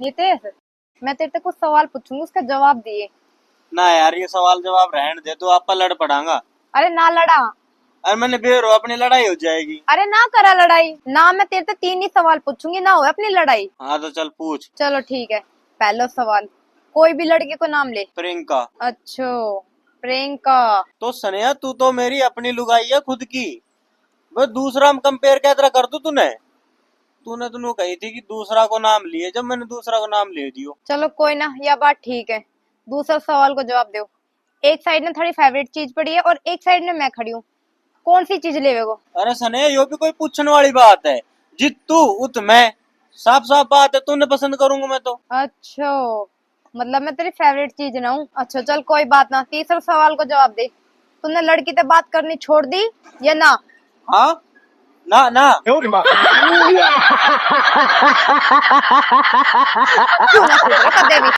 नितेश, मैं तेरे से कुछ सवाल पूछूंगी, उसका जवाब दिए। ना यार, ये सवाल जवाब रहने दे, तो आपा लड़ पड़ांगा। अरे ना लड़ा। अरे मैंने बेरो, अपनी लड़ाई हो जाएगी। अरे ना करा लड़ाई ना, मैं तेरे से 3 ही सवाल पूछूंगी, ना हो अपनी लड़ाई। हाँ तो चल पूछ। चलो ठीक है। पहला सवाल, कोई भी लड़के को नाम ले। प्रियंका। अच्छा, प्रियंका। तो सनेहा, तू तो मेरी अपनी लुगाई है खुद की। वो दूसरा हम कंपेयर क्या तरह कर दू तूने? तूने तो कही थी कि दूसरा को नाम लिए, जब मैंने दूसरा को नाम ले दियो। चलो कोई ना, यह बात ठीक है। दूसरा सवाल को जवाब दो। एक साइड में थोड़ी फेवरेट चीज पड़ी है और एक साइड में मैं खड़ी हूँ, कौन सी चीज लेवे को? अरे सने, यो भी कोई पूछने वाली बात है? जित तू उत मैं, साफ साफ बात है, तूने पसंद करूंगा मैं तो। अच्छा, मतलब मैं तेरी फेवरेट चीज ना हूँ। अच्छा चल कोई बात ना, तीसरा सवाल को जवाब दे। तूने लड़की से बात करनी छोड़ दी या ना? हाँ ना ना। क्यों ना पूछ रहा कभी भी?